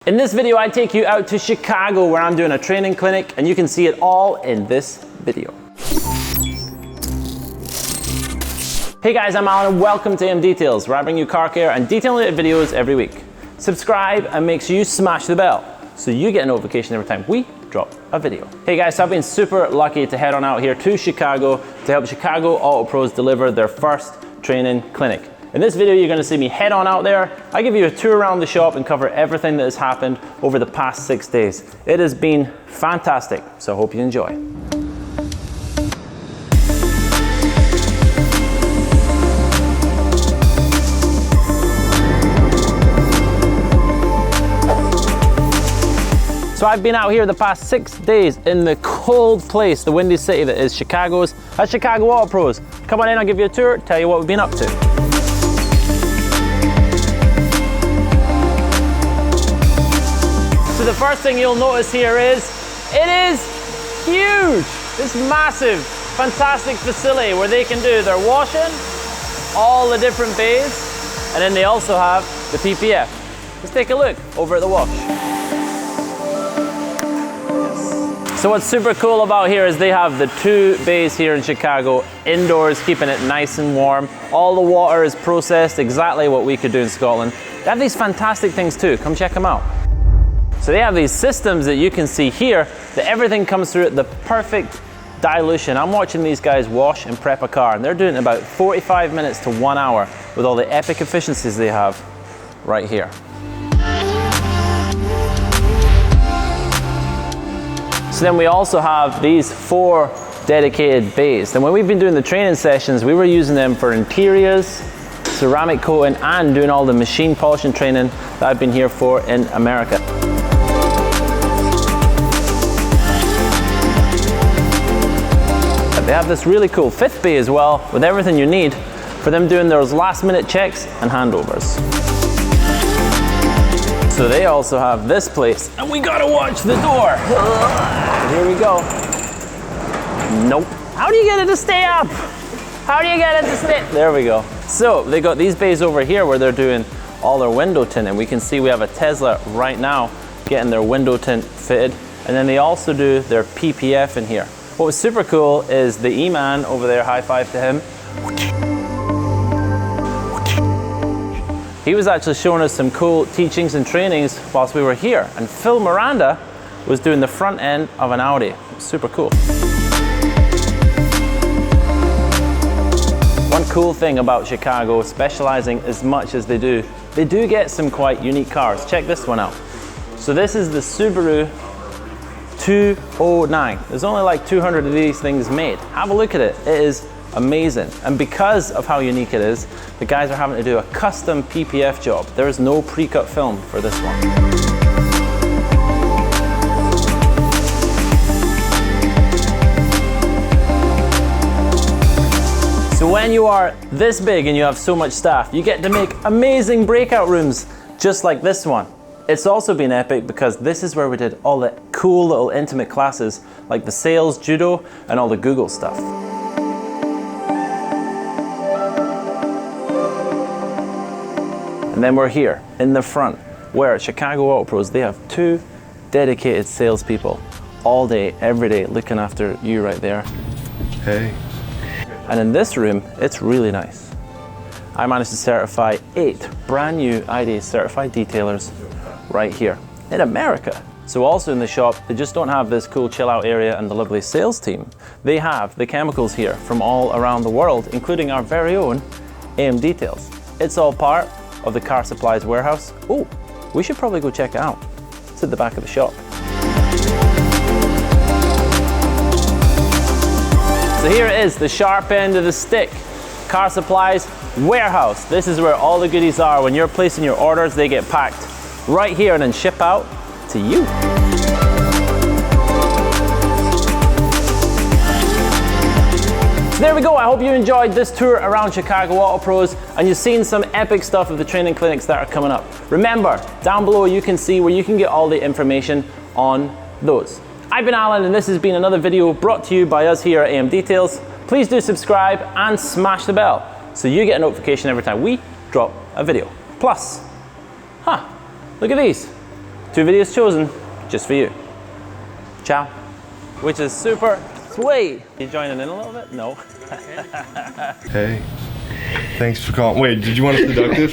In this video, I take you out to Chicago where I'm doing a training clinic, and you can see it all in this video. Hey guys, I'm Alan and welcome to AMDetails, where I bring you car care and detail-related videos every week. Subscribe and make sure you smash the bell so you get a notification every time we drop a video. Hey guys, so I've been super lucky to head on out here to Chicago to help Chicago Auto Pros deliver their first training clinic. In this video, you're going to see me head on out there. I give you a tour around the shop and cover everything that has happened over the past 6 days. It has been fantastic, so I hope you enjoy. So I've been out here the past 6 days in the cold place, the windy city that is Chicago's, at Chicago Auto Pros. Come on in, I'll give you a tour, tell you what we've been up to. So the first thing you'll notice here is, it is huge. This massive, fantastic facility where they can do their washing, all the different bays, and then they also have the PPF. Let's take a look over at the wash. So what's super cool about here is they have the 2 bays here in Chicago, indoors, keeping it nice and warm. All the water is processed exactly what we could do in Scotland. They have these fantastic things too, come check them out. So they have these systems that you can see here that everything comes through at the perfect dilution. I'm watching these guys wash and prep a car, and they're doing it about 45 minutes to 1 hour with all the epic efficiencies they have right here. So then we also have these 4 dedicated bays. And when we've been doing the training sessions, we were using them for interiors, ceramic coating, and doing all the machine polishing training that I've been here for in America. They have this really cool 5th bay as well, with everything you need for them doing those last minute checks and handovers. So they also have this place, and we gotta watch the door. Here we go. Nope. How do you get it to stay up? How do you get it to stay? There we go. So they got these bays over here where they're doing all their window tint, and we can see we have a Tesla right now getting their window tint fitted, and then they also do their PPF in here. What was super cool is the E-Man over there, high five to him. He was actually showing us some cool teachings and trainings whilst we were here. And Phil Miranda was doing the front end of an Audi. Super cool. One cool thing about Chicago, specializing as much as they do get some quite unique cars. Check this one out. So this is the Subaru 209. There's only like 200 of these things made. Have a look at it. It is amazing. And because of how unique it is, the guys are having to do a custom PPF job. There is no pre-cut film for this one. So when you are this big and you have so much staff, you get to make amazing breakout rooms just like this one. It's also been epic because this is where we did all the cool little intimate classes like the sales, judo, and all the Google stuff. And then we're here in the front where at Chicago Auto Pros, they have 2 dedicated salespeople all day, every day, looking after you right there. Hey. And in this room, it's really nice. I managed to certify 8 brand new ID certified detailers right here in America. So also in the shop, they just don't have this cool chill out area and the lovely sales team. They have the chemicals here from all around the world, including our very own AMDetails. It's all part of the car supplies warehouse. Oh, we should probably go check it out. It's at the back of the shop. So here it is, the sharp end of the stick. Car supplies warehouse. This is where all the goodies are. When you're placing your orders, they get packed right here and then ship out to you. So there we go. I hope you enjoyed this tour around Chicago Auto Pros and you've seen some epic stuff of the training clinics that are coming up. Remember, down below you can see where you can get all the information on those. I've been Alan and this has been another video brought to you by us here at AMDetails. Please do subscribe and smash the bell so you get a notification every time we drop a video. Plus, look at these. 2 videos chosen just for you. Ciao. Which is super sweet. You joining in a little bit? No. Hey, thanks for calling. Wait, did you want us to deduct this?